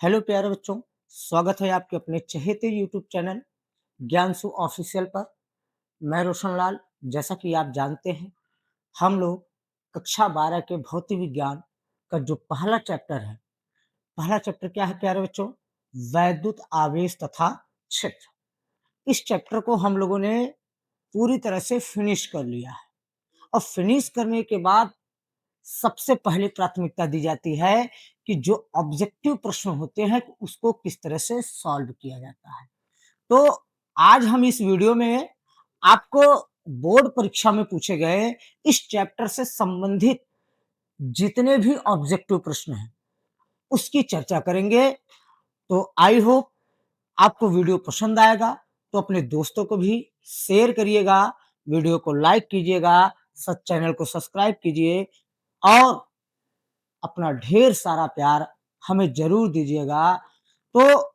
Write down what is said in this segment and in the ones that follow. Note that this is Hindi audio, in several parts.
हेलो प्यारे बच्चों, स्वागत है आपके अपने चहेते यूट्यूब चैनल ज्ञानसु ऑफिशियल पर। मैं रोशन लाल। जैसा कि आप जानते हैं, हम लोग कक्षा 12 के भौतिक विज्ञान का जो पहला चैप्टर क्या है प्यारे बच्चों? वैद्युत आवेश तथा क्षेत्र। इस चैप्टर को हम लोगों ने पूरी तरह से फिनिश कर लिया है और फिनिश करने के बाद सबसे पहले प्राथमिकता दी जाती है कि जो ऑब्जेक्टिव प्रश्न होते हैं उसको किस तरह से सॉल्व किया जाता है। तो आज हम इस वीडियो में आपको बोर्ड परीक्षा में पूछे गए इस चैप्टर से संबंधित जितने भी ऑब्जेक्टिव प्रश्न हैं उसकी चर्चा करेंगे। तो आई होप आपको वीडियो पसंद आएगा, तो अपने दोस्तों को भी शेयर करिएगा, वीडियो को लाइक कीजिएगा, चैनल को सब्सक्राइब कीजिए और अपना ढेर सारा प्यार हमें ज़रूर दीजिएगा। तो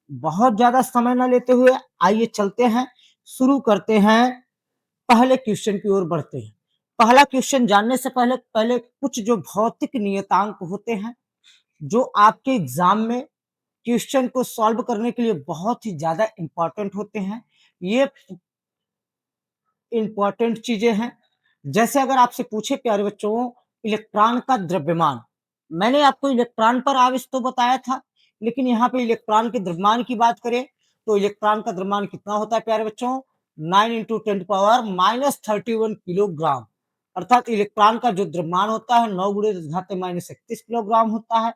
बहुत ज़्यादा समय ना लेते हुए आइए चलते हैं, शुरू करते हैं, पहले क्वेश्चन की ओर बढ़ते हैं। पहला क्वेश्चन जानने से पहले पहले कुछ जो भौतिक नियतांक होते हैं, जो आपके एग्ज़ाम में क्वेश्चन को सॉल्व करने के लिए बहुत ही ज़्यादा इम्पोर्टेंट होते हैं। ये इम्पोर्टेंट चीज़ें हैं। जैसे अगर आपसे पूछे प्यारे बच्चों, इलेक्ट्रॉन का द्रव्यमान, मैंने आपको इलेक्ट्रॉन पर आवेश तो बताया था, लेकिन यहाँ पे इलेक्ट्रॉन के द्रव्यमान की बात करें तो इलेक्ट्रॉन का द्रव्यमान कितना होता है प्यारे बच्चों? 9 × 10⁻³ किलोग्राम। अर्थात इलेक्ट्रॉन का जो द्रव्यमान होता है 9 × 10⁻31 किलोग्राम होता है।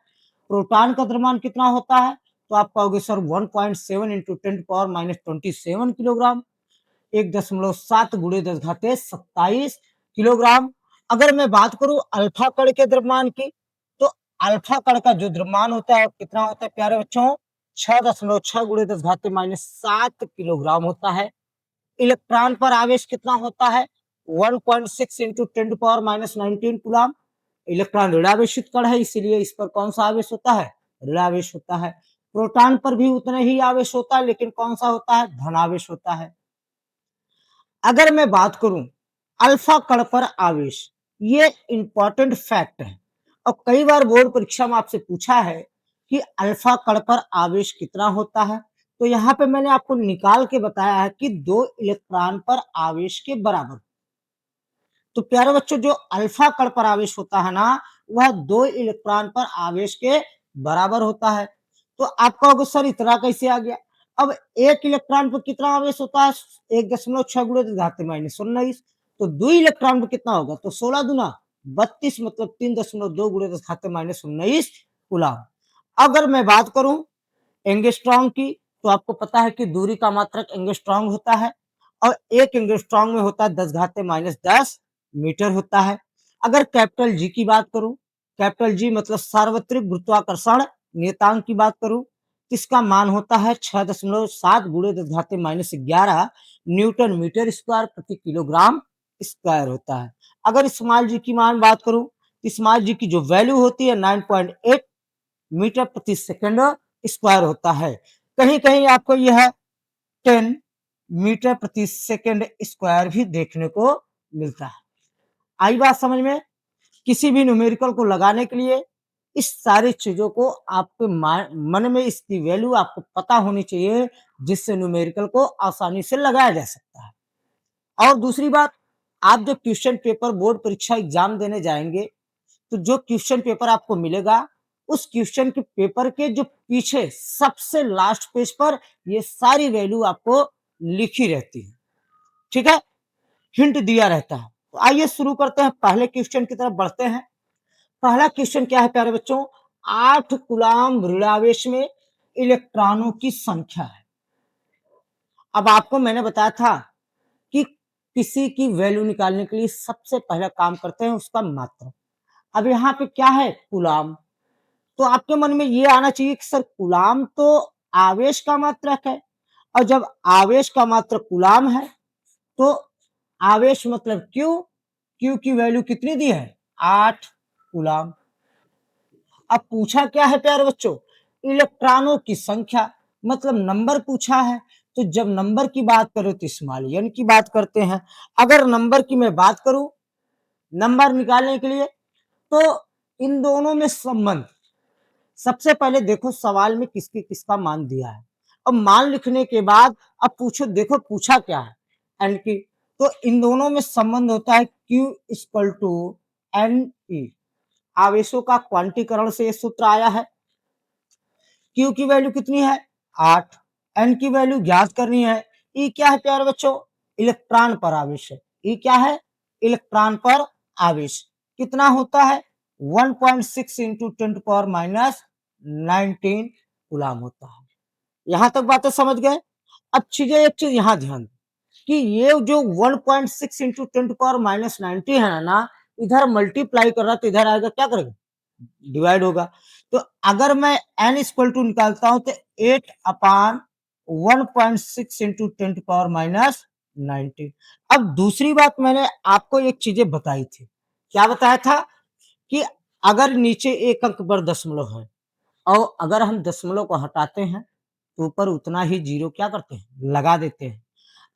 प्रोटॉन का द्रव्यमान कितना होता है? तो आप कहोगे सर 1.7 × 10⁻27 किलोग्राम, 1.7 × 10⁻27 किलोग्राम। अगर मैं बात करूं अल्फा कण के द्रव्यमान की, तो अल्फा कण का जो द्रव्यमान होता है कितना होता है प्यारे बच्चों? 6.6 × 10⁻7 किलोग्राम होता है। इलेक्ट्रॉन पर आवेश कितना होता है? 1.6 × 10⁻19 कूलम। इलेक्ट्रॉन ऋणावेशित कण है, इसीलिए इस पर कौन सा आवेश होता है? ऋणावेश होता है। प्रोटॉन पर भी उतना ही आवेश होता है, लेकिन कौन सा होता है? धनावेश होता है। अगर मैं बात करूं अल्फा कण पर आवेश, ये इंपॉर्टेंट फैक्ट है और कई बार बोर्ड परीक्षा में आपसे पूछा है कि अल्फा कण पर आवेश कितना होता है। तो यहाँ पे मैंने आपको निकाल के बताया है कि 2 इलेक्ट्रॉन पर आवेश के बराबर। तो प्यारे बच्चों, जो अल्फा कण पर आवेश होता है ना, वह 2 इलेक्ट्रॉन पर आवेश के बराबर होता है। तो आप कहोगे सर इतना कैसे आ गया? अब एक इलेक्ट्रॉन पर कितना आवेश होता है? 1.6 × 10⁻19। तो 2 इलेक्ट्रॉन पर कितना होगा? तो 16 दूना 32, मतलब 3.2 × 10⁻19 कूलम। अगर मैं बात करूं एंगस्ट्रॉम की, तो आपको पता है कि दूरी का मात्रक एंगस्ट्रॉम होता है और एक एंगस्ट्रॉम में होता है 10⁻10 मीटर होता है। अगर कैपिटल जी की बात करूं, कैपिटल जी मतलब सार्वत्रिक गुरुत्वाकर्षण नियतांक की बात करूं, तो इसका मान होता है 6.7 × 10⁻11 न्यूटन मीटर स्क्वायर प्रति किलोग्राम स्क्वायर होता है। अगर स्मॉल जी की मान बात करूं, तो स्मॉल जी की जो वैल्यू होती है 9.8 मीटर प्रति सेकंड स्क्वायर होता है। कहीं कहीं आपको यह 10 मीटर प्रति सेकंड स्क्वायर भी देखने को मिलता है। आई बात समझ में? किसी भी न्यूमेरिकल को लगाने के लिए इस सारी चीजों को आपके मन में इसकी वैल्यू आपको पता होनी चाहिए, जिससे न्यूमेरिकल को आसानी से लगाया जा सकता है। और दूसरी बात, आप जब क्वेश्चन पेपर बोर्ड परीक्षा एग्जाम देने जाएंगे, तो जो क्वेश्चन पेपर आपको मिलेगा, उस क्वेश्चन के पेपर के जो पीछे सबसे लास्ट पेज पर ये सारी वैल्यू आपको लिखी रहती है। ठीक है, हिंट दिया रहता है। तो आइए शुरू करते हैं, पहले क्वेश्चन की तरफ बढ़ते हैं। पहला क्वेश्चन क्या है प्यारे बच्चों? 8 कूलम ऋणावेश में इलेक्ट्रॉनों की संख्या है। अब आपको मैंने बताया था कि किसी की वैल्यू निकालने के लिए सबसे पहला काम करते हैं उसका मात्रक। अब यहाँ पे क्या है? कूलम। तो आपके मन में ये आना चाहिए कि सर कूलम तो आवेश का मात्रक है, और जब आवेश का मात्रक कूलम है तो आवेश मतलब क्यू, क्यू की वैल्यू कितनी दी है? 8 कूलम। अब पूछा क्या है प्यारे बच्चों? इलेक्ट्रॉनों की संख्या, मतलब नंबर पूछा है। तो जब नंबर की बात करें तो स्मॉल एन की बात करते हैं। अगर नंबर की मैं बात करूं नंबर निकालने के लिए, तो इन दोनों में संबंध सबसे पहले देखो सवाल में किसका मान दिया है। अब मान लिखने के बाद अब पूछो, देखो पूछा क्या है, एन की। तो इन दोनों में संबंध होता है Q equal to n e. आवेशों का क्वांटीकरण से ये सूत्र आया है। Q की वैल्यू कितनी है 8, N की वैल्यू ज्ञात करनी है। E क्या है प्यारे बच्चों, इलेक्ट्रॉन पर आवेश है। E क्या है, इलेक्ट्रॉन पर आवेश। कितना होता है 1.6 इंटू 10⁻⁻19 कूलाम होता है। यहां तक बातें समझ गए। अब चीजें, एक चीज यहां ध्यान कि ये जो 1.6 इंटू 10⁻⁻19 है ना, इधर मल्टीप्लाई कर रहा तो इधर आएगा, क्या करेगा, डिवाइड होगा। तो अगर मैं n इक्वल टू निकालता हूं तो 8/1.6 इंटू 10⁻⁻19। अब दूसरी बात मैंने आपको एक चीजें बताई थी, क्या बताया था कि अगर नीचे एक अंक पर दशमलव है और अगर हम दशमलव को हटाते हैं तो ऊपर उतना ही जीरो क्या करते हैं, लगा देते हैं।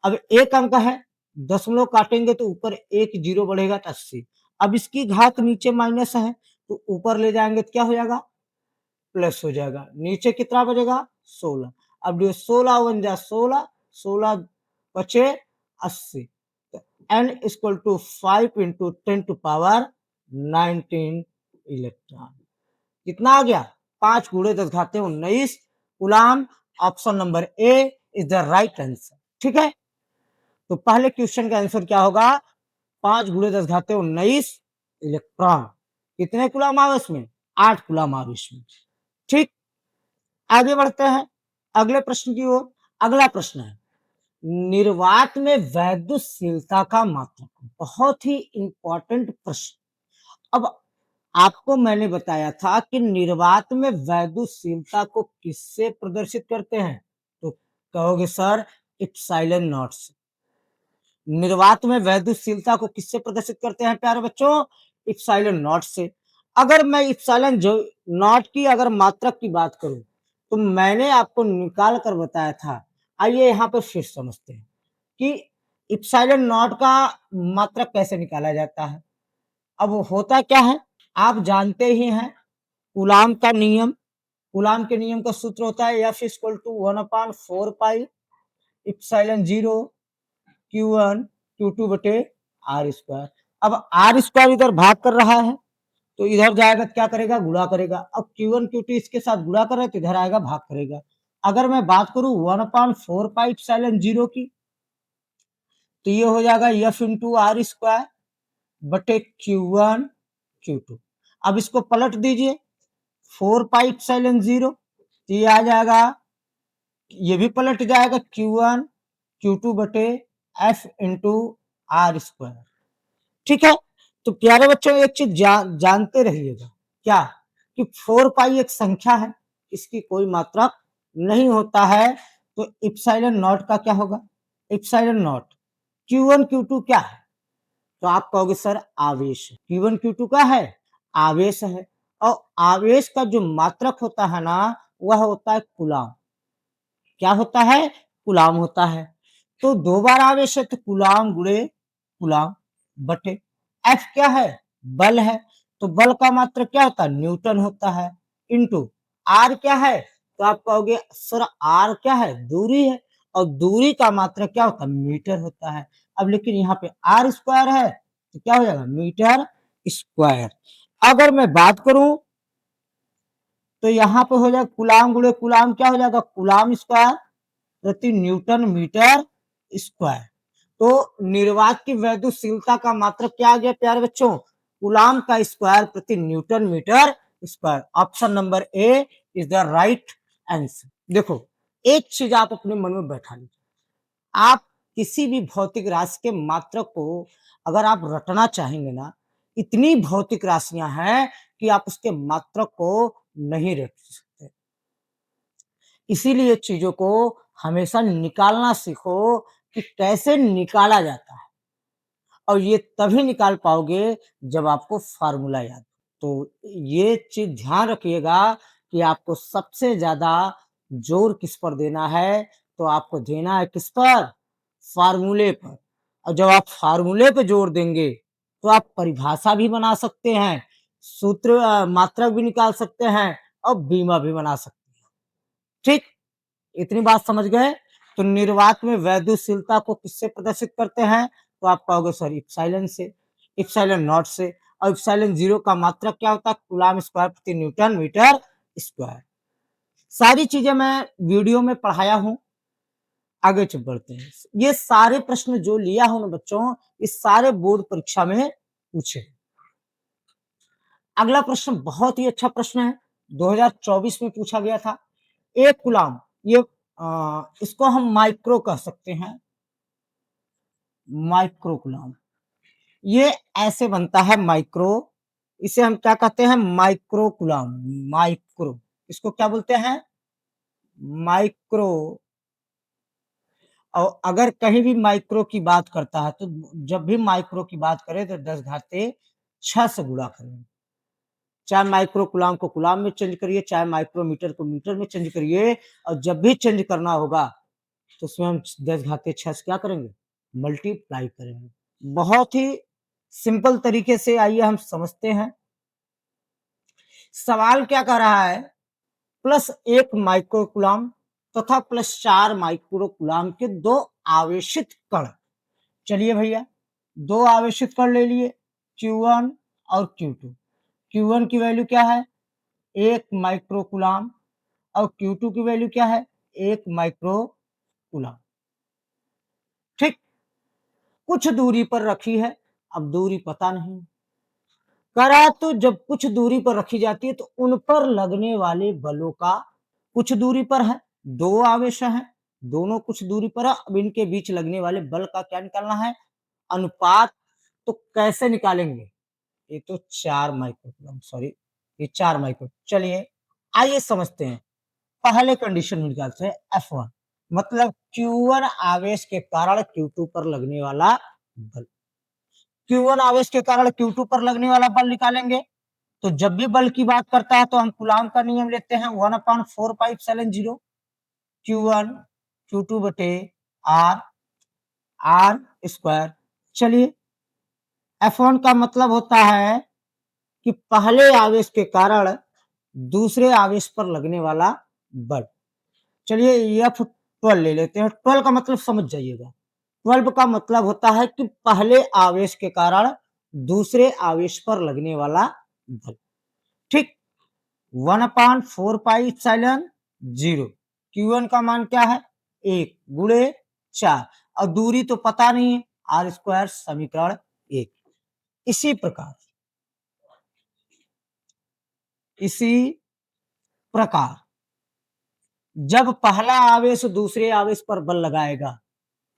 अब एक अंक है, दशमलव काटेंगे तो ऊपर एक जीरो बढ़ेगा तो 80। अब इसकी घात नीचे माइनस है तो ऊपर ले जाएंगे तो क्या हो जाएगा, प्लस हो जाएगा। नीचे कितना बचेगा 16। अब जो 16 बन जा 16, 16 बचे 80। तो n equal to 5 into 10⁻19 electron. कितना आ गया 5 गुणे 10 घाते 19 coulomb. Option number A is the right answer. ठीक है, तो पहले क्वेश्चन का आंसर क्या होगा, 5 गुणे 10 घाते 19 इलेक्ट्रॉन। कितने कूलाम आवेश में, 8 कूलाम आवेश में। ठीक, आगे बढ़ते हैं अगले प्रश्न की ओर। अगला प्रश्न है निर्वात में वैद्युतशीलता का मात्रक। बहुत ही इंपॉर्टेंट प्रश्न। अब आपको मैंने बताया था कि निर्वात में वैद्युतशीलता को किससे प्रदर्शित करते हैं, तो कहोगे सर इप्सिलॉन नॉट से। निर्वात में वैद्युतशीलता को किससे प्रदर्शित करते हैं प्यारे बच्चों, इप्सिलॉन नॉट से। अगर मैं इप्सिलॉन नॉट की अगर मात्रक की बात करूं तो मैंने आपको निकाल कर बताया था। आइए यहाँ पर फिर समझते हैं कि इप्सिलॉन नॉट का मात्रक कैसे निकाला जाता है। अब होता क्या है, आप जानते ही हैं कूलाम का नियम। कूलाम के नियम का सूत्र होता है F equal to 1/4 pi epsilon 0 Q1 Q2 बटे आर स्क्वायर। अब आर स्क्वायर इधर भाग कर रहा है तो इधर जाएगा क्या करेगा, गुणा करेगा। अब Q1 Q2 इसके साथ गुणा कर रहे तो इधर आएगा भाग करेगा। अगर मैं बात करूं 1/4 पाई इप्सिलॉन 0 की तो ये हो जाएगा F इंटू आर स्क्वायर बटे Q1 Q2। अब इसको पलट दीजिए 4 पाई इप्सिलॉन 0 तो ये आ जाएगा, ये भी पलट जाएगा Q1 Q2 बटे F इंटू आर स्क्वायर। ठीक है, तो प्यारे बच्चों एक चीज जानते रहिएगा, क्या कि 4 पाई एक संख्या है, इसकी कोई मात्रक नहीं होता है। तो इप्सिलॉन नॉट का क्या होगा, इप्सिलॉन नॉट Q1 Q2 क्या है, तो आप कहोगे सर आवेश है। Q1 Q2 का है, आवेश है। और आवेश का जो मात्रक होता है ना वह होता है कूलाम। क्या होता है, कूलाम होता है। तो दो बार आवेश है तो कूलाम गुणे कूलाम बटे एफ क्या है, बल है। तो बल का मात्रक क्या होता है, न्यूटन होता है। इंटू आर क्या है, तो आप कहोगे सर आर क्या है, दूरी है। और दूरी का मात्रक क्या होता है, मीटर होता है। अब लेकिन यहाँ पे आर स्क्वायर है तो क्या हो जाएगा, मीटर स्क्वायर। अगर मैं बात करूं तो यहाँ पे हो जाएगा कूलाम गुणे कूलाम, क्या हो जाएगा, कूलाम स्क्वायर प्रति न्यूटन मीटर स्क्वायर। तो निर्वात की वैद्युतशीलता का मात्रक क्या आ गया प्यारे बच्चों, कूलाम का स्क्वायर प्रति newton metre square. Option number A is the right answer. देखो एक चीज आप अपने मन में बैठा लीजिए, आप किसी भी भौतिक राशि के मात्रक को अगर आप रटना चाहेंगे ना, इतनी भौतिक राशियां हैं कि आप उसके मात्रक को नहीं रट सकते। इसीलिए चीजों को हमेशा निकालना सीखो कि कैसे निकाला जाता है, और ये तभी निकाल पाओगे जब आपको फार्मूला याद हो। तो ये चीज ध्यान रखिएगा कि आपको सबसे ज्यादा जोर किस पर देना है, तो आपको देना है किस पर, फार्मूले पर। और जब आप फार्मूले पे जोर देंगे तो आप परिभाषा भी बना सकते हैं, सूत्र मात्रक भी निकाल सकते हैं, और बीमा भी बना सकती है। ठीक, इतनी बात समझ गए। तो निर्वात में वैद्युतशीलता को किससे प्रदर्शित करते हैं? तो आप कहोगे सर इप्सिलॉन से, इप्सिलॉन नॉट से। और इप्सिलॉन जीरो का मात्रक क्या होता है? कूलम्ब स्क्वायर प्रति न्यूटन मीटर स्क्वायर। सारी चीजें मैं वीडियो में पढ़ाया हूं। आगे चल बढ़ते हैं। ये सारे प्रश्न जो लिया हूं ना बच्चों, इस सारे बोर्ड परीक्षा में पूछे। अगला प्रश्न बहुत ही अच्छा प्रश्न है, 2024 में पूछा गया था। एक कूलम्ब, ये इसको हम माइक्रो कह सकते हैं, माइक्रो कूलम्ब। ये ऐसे बनता है माइक्रो, इसे हम क्या कहते हैं? Micro coulomb. माइक्रो, इसको क्या बोलते हैं? माइक्रो। और अगर कहीं भी माइक्रो की बात करता है तो जब भी माइक्रो की बात करें तो 10 घाते 6 से गुणा करें। चाहे माइक्रो कूलम्ब को कूलम्ब में चेंज करिए, चाहे माइक्रोमीटर को मीटर में चेंज करिए, और जब भी चेंज करना होगा तो उसमें हम 10 घाते 6 से क्या करेंगे? मल्टीप्लाई करेंगे। बहुत ही सिंपल तरीके से आइए हम समझते हैं। सवाल क्या कह रहा है? +1 माइक्रो कूलम्ब तथा +4 माइक्रो कूलम्ब के दो आवेशित कण। चलिए भैया, दो आवेशित कण ले लिए, Q1 और Q2। Q1 की वैल्यू क्या है? 1 माइक्रो कूलम्ब। और Q2 की वैल्यू क्या है? 1 माइक्रो कूलम्ब। ठीक, कुछ दूरी पर रखी है, अब दूरी पता नहीं। करा तो जब कुछ दूरी पर रखी जाती है तो उन पर लगने वाले बलों का, कुछ दूरी पर है, दो आवेश हैं, दोनों कुछ दूरी पर है, अब इनके बीच लगने वाले बल का क्या निकालना है? अनुपात। तो कैसे निकालेंगे? ये तो 4 माइक्रो कूलम्ब, सॉरी ये 4 माइक्रो। चलिए आइए समझते हैं। पहले कंडीशन में निकालते हैं F1, मतलब Q1 आवेश के कारण Q2 पर लगने वाला बल। Q1 आवेश के कारण Q2 पर लगने वाला बल निकालेंगे। तो जब भी बल की बात करता है तो हम कूलम्ब का नियम लेते हैं, 1/4πε0 Q1 Q2 बटे R, R स्क्वायर। चलिए, F1 का मतलब होता है कि पहले आवेश के कारण दूसरे आवेश पर लगने वाला बल। चलिए F12 ले लेते हैं। 12 का मतलब समझ जाइएगा। 12 का मतलब होता है कि पहले आवेश के कारण दूसरे आवेश पर लगने वाला बल। ठीक, 1/4πε0। Q1 का मान क्या है? 1 गुणे 4, और दूरी तो पता नहीं है, R स्क्वायर समीकरण 1। इसी प्रकार जब पहला आवेश दूसरे आवेश पर बल लगाएगा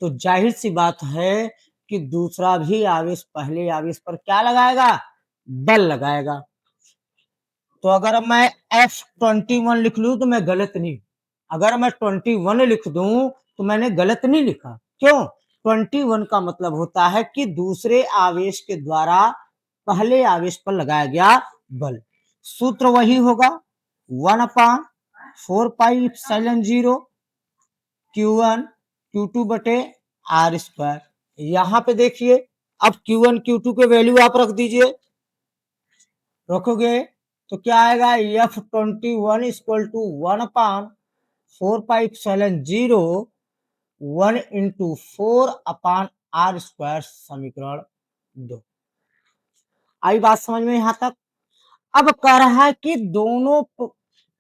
तो जाहिर सी बात है कि दूसरा भी आवेश पहले आवेश पर क्या लगाएगा? बल लगाएगा। तो अगर मैं F21 लिख लूं तो मैं गलत नहीं, अगर मैं 21 लिख दूं तो मैंने गलत नहीं लिखा। क्यों? 21 का मतलब होता है कि दूसरे आवेश के द्वारा पहले आवेश पर लगाया गया बल। सूत्र वही होगा, 1/4πε0 Q1 Q2 बटे R स्क्वायर। यहां पे देखिए, अब Q1 Q2 के वैल्यू आप रख दीजिए, रखोगे तो क्या आएगा? F21 equal to 1/4πε0 1 into 4/R square समीकरण 2। आई बात समझ में यहां तक? अब कह रहा है कि दोनों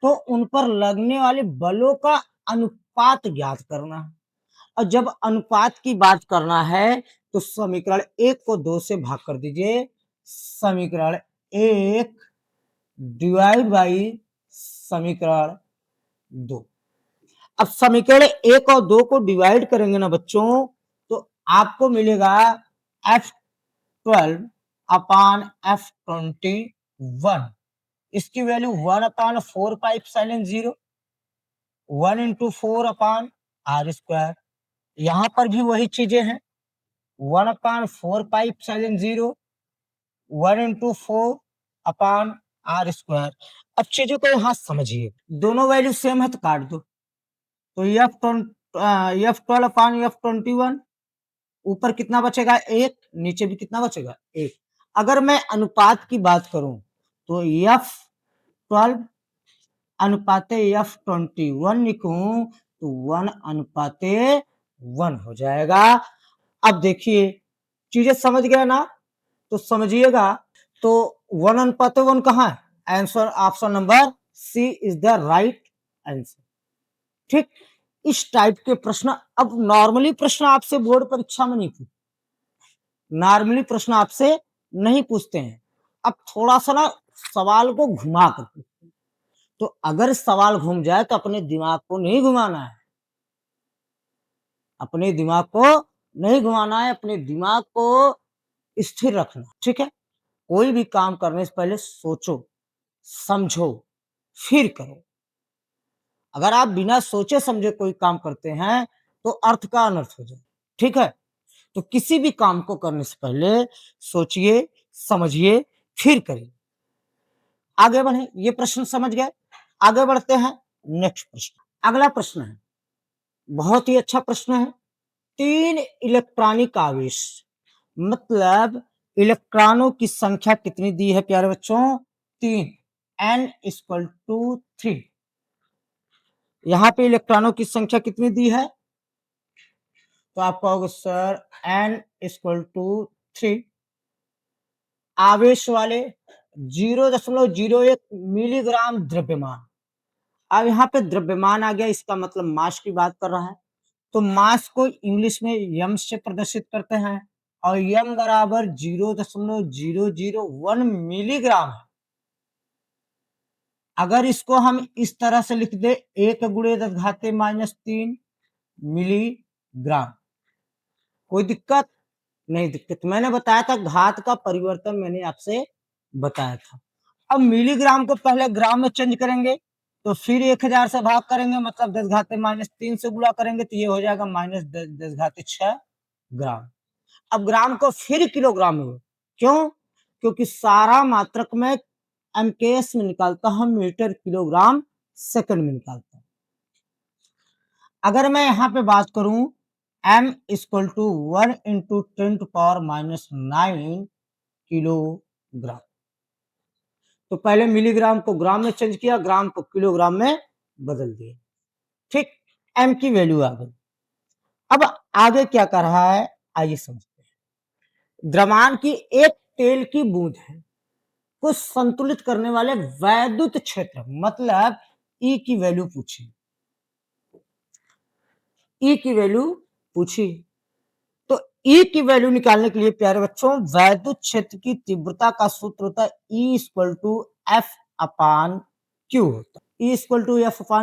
तो उन पर लगने वाले बलों का अनुपात ज्ञात करना है। और जब अनुपात की बात करना है तो समीकरण 1 को 2 से भाग कर दीजिए। समीकरण 1 डिवाइड बाई समीकरण 2। अब समीकरण 1 और 2 को डिवाइड करेंगे ना बच्चों, तो आपको मिलेगा F12/F21। इसकी वैल्यू 1/4πε0 1 इंटू 4/R स्क्वायर। यहां पर भी वही चीजें हैं, 1/4πε0 1 इंटू 4/R स्क्वायर। अब चीजों को यहां समझिए, दोनों वैल्यू सेम है तो काट दो। तो F12/F21, ऊपर कितना बचेगा? 1, नीचे भी कितना बचेगा? 1। अगर मैं अनुपात की बात करूं तो F12 अनुपाते F21 लिखूं तो 1:1 हो जाएगा। अब देखिए चीजें समझ गए ना, तो समझिएगा। तो 1:1 कहाँ है? Answer option number C is the right answer. ठीक, इस टाइप के प्रश्न अब नॉर्मली प्रश्न आपसे बोर्ड परीक्षा में नहीं पूछते, नॉर्मली प्रश्न आपसे नहीं पूछते हैं। अब थोड़ा सा ना सवाल को घुमा कर पूछते हैं। तो अगर सवाल घूम जाए तो अपने दिमाग को नहीं घुमाना है, अपने दिमाग को नहीं घुमाना है, अपने दिमाग को स्थिर रखना। ठीक है, कोई भी काम करने से पहले सोचो, समझो, फिर करो। अगर आप बिना सोचे समझे कोई काम करते हैं तो अर्थ का अनर्थ हो जाए। ठीक है, तो किसी भी काम को करने से पहले सोचिए, समझिए, फिर करिए। आगे बढ़े, ये प्रश्न समझ गए। आगे बढ़ते हैं नेक्स्ट प्रश्न। अगला प्रश्न है, बहुत ही अच्छा प्रश्न है। 3 इलेक्ट्रॉनिक आवेश, मतलब इलेक्ट्रॉनों की संख्या कितनी दी है प्यारे बच्चों? 3, n=3। यहां पे इलेक्ट्रॉनों की संख्या कितनी दी है? तो आप कहोगे सर n=3। आवेश वाले 0.01 मिलीग्राम द्रव्यमान। अब यहाँ पे द्रव्यमान आ गया, इसका मतलब मास की बात कर रहा है। तो मास को इंग्लिश में यम से प्रदर्शित करते हैं और यम बराबर 0.001 मिलीग्राम है। अगर इसको हम इस तरह से लिख दे 1×10⁻³ मिलीग्राम, कोई दिक्कत नहीं? दिक्कत मैंने बताया था, घात का परिवर्तन मैंने आपसे बताया था। अब मिलीग्राम को पहले ग्राम में चेंज करेंगे, तो फिर 1000 से भाग करेंगे, मतलब 10⁻³ से गुणा करेंगे, तो ये हो जाएगा -10⁶ ग्राम। अब ग्राम को फिर किलोग्राम में, क्यों? क्योंकि सारा मात्रक में एमकेएस में निकालता हूं, मीटर किलोग्राम सेकंड में निकालता हूं। अगर मैं यहां पे बात करूं m=1 × 10⁻⁹ किलोग्राम, तो पहले मिलीग्राम को ग्राम में चेंज किया, ग्राम को किलोग्राम में बदल दिया। ठीक, m की वैल्यू आ गई। अब आगे क्या कर रहा है, आइए समझते हैं। द्रव्यमान की एक तेल की बूंद है को संतुलित करने वाले वैद्युत क्षेत्र, मतलब E की वैल्यू पूछी, E की वैल्यू पूछी। तो E की वैल्यू निकालने के लिए प्यारे बच्चों, वैद्युत क्षेत्र की तीव्रता का सूत्र होता है E=F/Q होता है। E=F/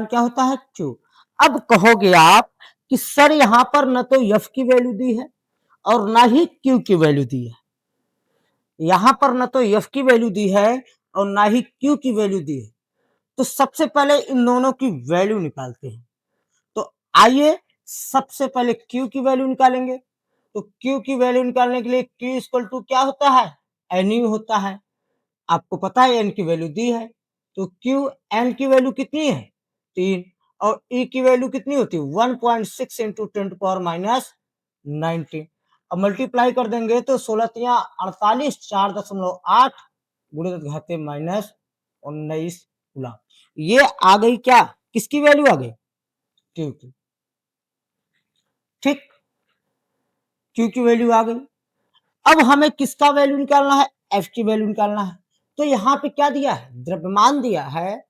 क्या होता है? Q। अब कहोगे आप कि सर यहां पर न तो F की वैल्यू दी है और ना ही Q की वैल्यू दी है। यहां पर न तो F की वैल्यू दी है और ना ही Q की वैल्यू दी है। तो सबसे पहले इन दोनों की वैल्यू निकालते हैं। तो आइए सबसे पहले Q की वैल्यू निकालेंगे। तो Q की वैल्यू निकालने के लिए Q क्या होता है? Nu होता है। आपको पता है N की वैल्यू दी है, तो Q N की वैल्यू कितनी है? 3। और E की वैल्यू कितनी होती है? 1.6 × 10⁻⁹ अब मल्टीप्लाई कर देंगे तो 16×3 = 48, 4.8 × 10⁻⁹ गुना। ये आ गई क्या? किसकी वैल्यू आ गई? Q की। ठीक, Q की वैल्यू आ गई। अब हमें किसका वैल्यू निकालना है? F की वैल्यू निकालना है। तो यहाँ पे क्या दिया है? द्रव्यमान दिया है।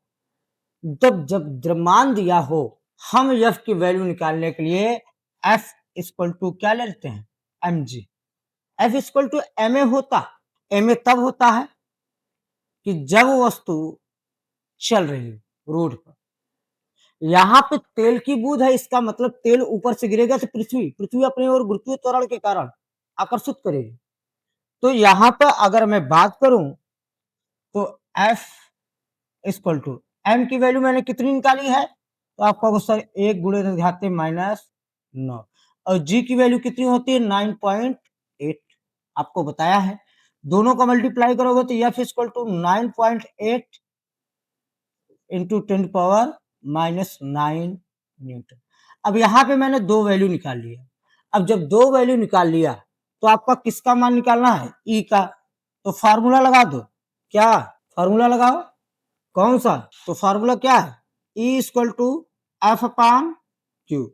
जब द्रव्यमान दिया हो, हम F की वैल्यू निकालने के लिए F क्या लेते हैं? mg। F ma होता, ma तब होता है कि जब वस्तु चल रही है रोड पर। यहाँ पे तेल की बूंद है, इसका मतलब तेल ऊपर से गिरेगा तो पृथ्वी अपनी ओर गुरुत्वीय त्वरण के कारण आकर्षित करेगी। तो यहाँ पर अगर मैं बात करूं तो F m की वैल्यू मैंने कितनी निकाली है? तो आपका सर 1 × 10⁻⁹ और G की वैल्यू कितनी होती है? 9.8। आपको बताया है, दोनों का मल्टीप्लाई करोगे तो F 9.8 × 10⁻⁹ न्यूटन। अब यहाँ पे मैंने दो वैल्यू निकाल लिया। अब जब दो वैल्यू निकाल लिया तो आपका किसका मान निकालना है? E का। तो फार्मूला लगा दो। क्या फार्मूला लगाओ? कौन सा? तो फार्मूला क्या है? E equal to F upon Q.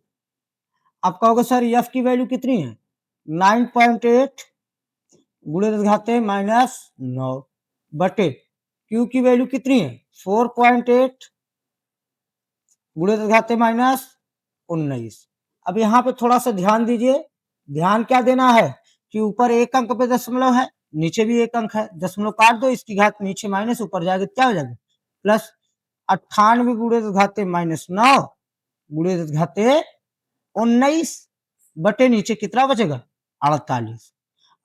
आप कहोगे सर एफ की वैल्यू कितनी है? 9.8 गुणे घाते माइनस 9 बटे क्यू की वैल्यू कितनी है? 4.8 गुणे घाते माइनस 19। अब यहाँ पे थोड़ा सा ध्यान दीजिए। ध्यान क्या देना है कि ऊपर एक अंक पे दशमलव है, नीचे भी एक अंक है, दशमलव काट दो, इसकी घात नीचे माइनस, ऊपर जाएगा क्या हो जाएगा प्लस। 98 गुणे घाते माइनस 9 गुणे घाते 19 बटे नीचे कितना बचेगा? 48।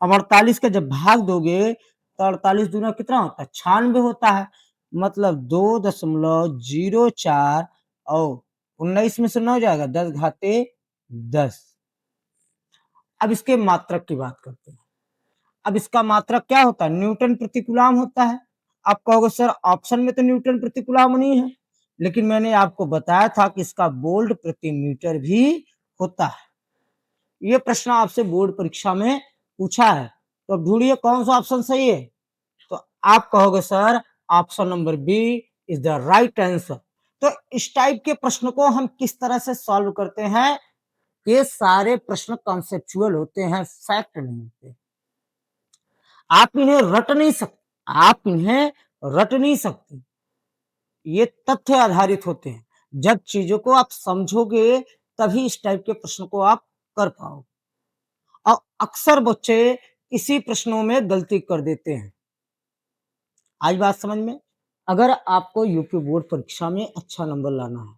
अब 48 का जब भाग दोगे तो 48 दूना कितना होता है? 96 होता है। मतलब 2.04 और 19 में से 9 जाएगा 10 घाते 10। अब इसके मात्रक की बात करते हैं। अब इसका मात्रक क्या होता है? न्यूटन प्रति कूलम होता है। आप कहोगे सर ऑप्शन में तो न्यूटन प्रति कूलम नहीं है, लेकिन मैंने आपको बताया था कि इसका वोल्ट प्रति मीटर भी होता है। ये प्रश्न आपसे बोर्ड परीक्षा में पूछा है, तो ढूंढिए कौन सा ऑप्शन सही है। तो आप कहोगे sir option number B is the right answer. तो इस टाइप के प्रश्न को हम किस तरह से सॉल्व करते हैं? ये सारे प्रश्न कॉन्सेप्चुअल होते हैं, फैक्ट नहीं होते। आप इन्हें रट नहीं सकते, आप इन्हें रट नहीं सकते। ये तथ्य आधारित होते हैं। जब चीजों को आप समझोगे तभी इस टाइप के प्रश्न को आप कर पाओगे। और अक्सर बच्चे इसी प्रश्नों में गलती कर देते हैं। आज बात समझ में। अगर आपको यूपी बोर्ड परीक्षा में अच्छा नंबर लाना है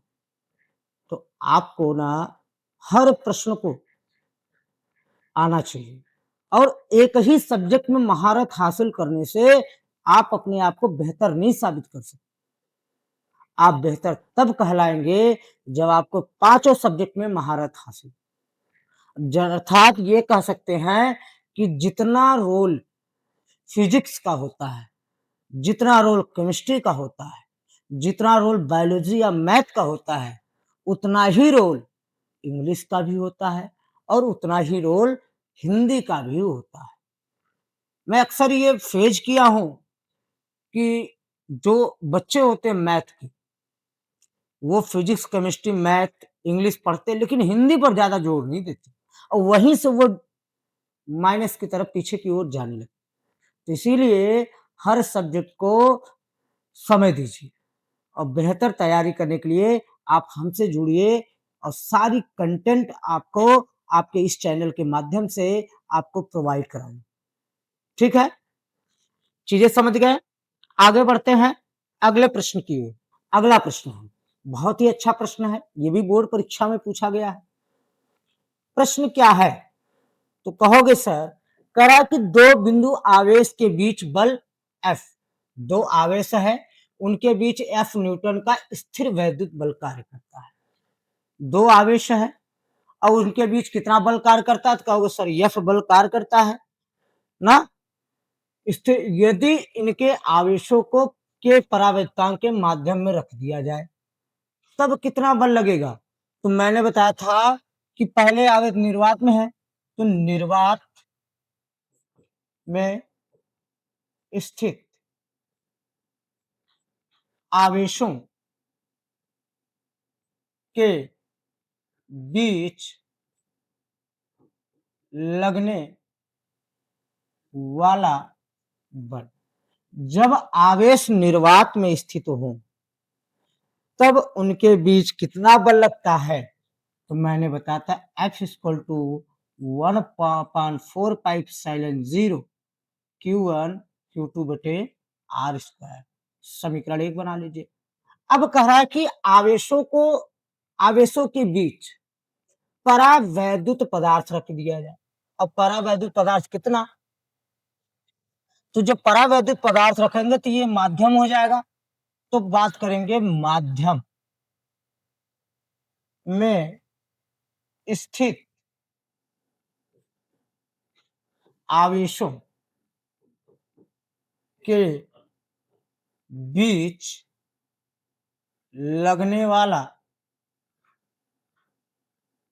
तो आपको ना हर प्रश्न को आना चाहिए, और एक ही सब्जेक्ट में महारत हासिल करने से आप अपने आप को बेहतर नहीं साबित कर सकते। आप बेहतर तब कहलाएंगे जब आपको पांचों सब्जेक्ट में महारत हासिल। अर्थात ये कह सकते हैं कि जितना रोल फिजिक्स का होता है, जितना रोल केमिस्ट्री का होता है, जितना रोल बायोलॉजी या मैथ का होता है, उतना ही रोल इंग्लिश का भी होता है और उतना ही रोल हिंदी का भी होता है। मैं अक्सर ये फेज किया हूं कि जो बच्चे होते हैं मैथ के, वो फिजिक्स केमिस्ट्री मैथ इंग्लिश पढ़ते लेकिन हिंदी पर ज्यादा जोर नहीं देते, और वहीं से वो माइनस की तरफ पीछे की ओर जाने लगते। तो इसीलिए हर सब्जेक्ट को समय दीजिए, और बेहतर तैयारी करने के लिए आप हमसे जुड़िए, और सारी कंटेंट आपको आपके इस चैनल के माध्यम से आपको प्रोवाइड कराएंगे। ठीक है, चीजें समझ गए? आगे बढ़ते हैं अगले प्रश्न की ओर। अगला प्रश्न है बहुत ही अच्छा प्रश्न है, ये भी बोर्ड परीक्षा में पूछा गया है। प्रश्न क्या है? तो कहोगे सर करा कि दो बिंदु आवेश के बीच बल F, दो आवेश है उनके बीच F न्यूटन का स्थिर वैद्युत बल कार्य करता है। दो आवेश है और उनके बीच कितना बल कार्य करता है? तो कहोगे सर F बल कार्य करता है ना। स्थिर यदि इनके आवेशों को के परावर्तकांक के माध्यम में रख दिया जाए तब कितना बल लगेगा? तो मैंने बताया था कि पहले आवेश निर्वात में है, तो निर्वात में स्थित आवेशों के बीच लगने वाला बल, जब आवेश निर्वात में स्थित हो तब उनके बीच कितना बल लगता है? तो मैंने बताया था F equal to 1/4 pi epsilon 0 Q1 Q2 बटे R स्क्वायर। समीकरण 1 बना लीजिए। अब कह रहा है कि आवेशों के बीच परावैद्युत पदार्थ रख दिया जाए। अब परावैद्युत पदार्थ कितना? तो जब परावैद्युत पदार्थ रखेंगे तो ये माध्यम हो जाएगा। तो बात करेंगे माध्यम में स्थित आवेशों के बीच लगने वाला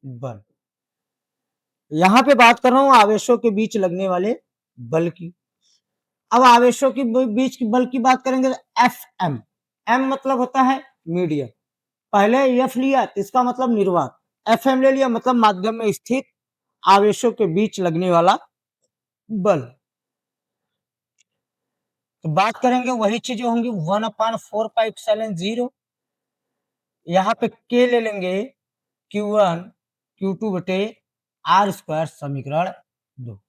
बल। यहां पे बात कर रहा हूं आवेशों के बीच लगने वाले बल की। अब आवेशों के बीच की बल की बात करेंगे तो एफ एम, एम मतलब होता है मीडियम, पहले एफ लिया तो इसका मतलब निर्वात, एफएम ले लिया मतलब माध्यम में स्थित आवेशों के बीच लगने वाला बल। तो बात करेंगे वही चीजें होंगी 1/4πε0। यहाँ पे के ले लेंगे Q1 Q2 बटे आर स्क्वायर समीकरण 2।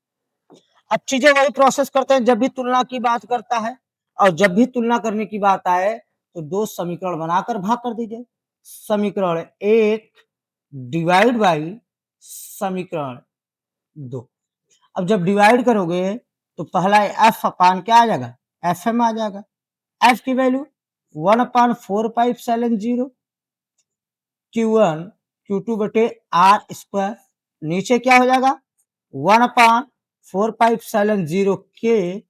अब चीजें वही प्रोसेस करते हैं जब भी तुलना की बात करता है, और जब भी तुलना करने की बात आए तो दो समीकरण बनाकर भाग कर दीजिए। समीकरण 1 डिवाइड बाई समीकरण 2। अब जब डिवाइड करोगे तो पहला एफ अपान क्या आ जाएगा, एफ एम आ जाएगा। एफ की वैल्यू 1/4πε0 Q1 Q2 बटे आर स्क्वायर, नीचे क्या हो जाएगा 1/4πε0 के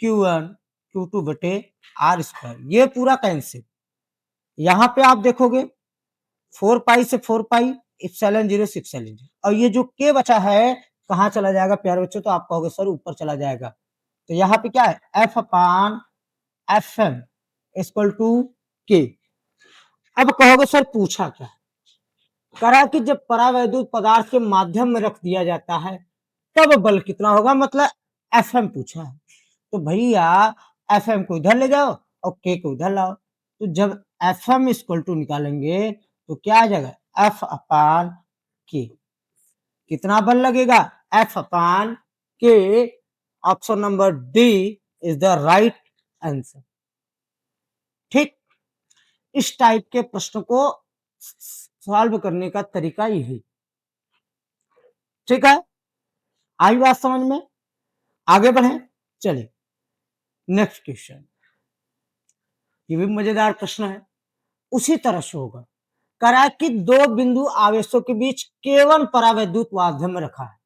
Q1 Q2 बटे आर स्क्वायर, ये पूरा कैंसिल। यहां पे आप देखोगे 4 पाई से 4 पाई इप्सिलॉन 0 से इप्सिलॉन 0, और ये जो के बचा है कहाँ चला जाएगा प्यारे बच्चों, तो आप कहोगे सर ऊपर चला जाएगा। तो यहाँ पे क्या है F upon F M equal to K. अब कहोगे सर पूछा क्या, करा कि जब परावैद्युत पदार्थ के माध्यम में रख दिया जाता है तब बल कितना होगा, मतलब एफ एम पूछा है। तो भैया एफ एम को इधर ले जाओ और के को उधर लाओ, तो जब एफ एम इक्वल टू निकालेंगे तो क्या आ जाएगा एफ अपान के। कितना बल लगेगा एफ अपान के। Option number D is the right answer. ठीक, इस टाइप के प्रश्न को सॉल्व करने का तरीका यही। ठीक है, आई बात समझ में, आगे बढ़े चलिए नेक्स्ट क्वेश्चन। ये भी मजेदार प्रश्न है, उसी तरह से होगा। करा कि दो बिंदु आवेशों के बीच केवल परावैद्युत माध्यम में रखा है।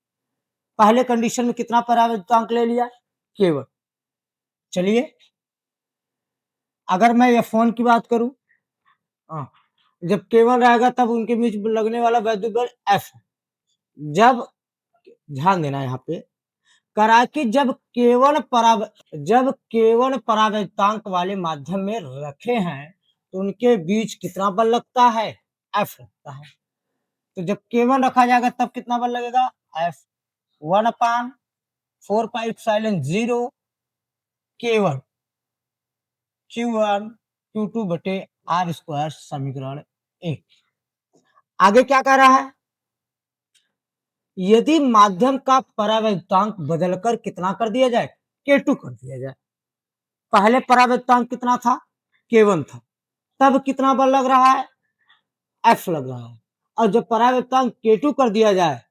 पहले कंडीशन में कितना परावैद्युतांक ले लिया केवल। चलिए अगर मैं F1 की बात करूं, जब केवल रहेगा तब उनके बीच लगने वाला वैद्युत बल F। जब ध्यान देना यहाँ पे, करा कि जब केवल परावैद्युतांक वाले माध्यम में रखे हैं तो उनके बीच कितना बल लगता है F लगता है। तो जब केवल रखा जाएगा तब कितना बल लगेगा F 1/4πε0 केवल Q1 Q2 बटे आर स्क्वायर समीकरण 1। आगे क्या कह रहा है, यदि माध्यम का परावैद्युतांक बदलकर कितना कर दिया जाए K2 कर दिया जाए। पहले परावैद्युतांक कितना था K1 था, तब कितना बल लग रहा है F लग रहा है, और जब परावैद्युतांक K2 कर दिया जाए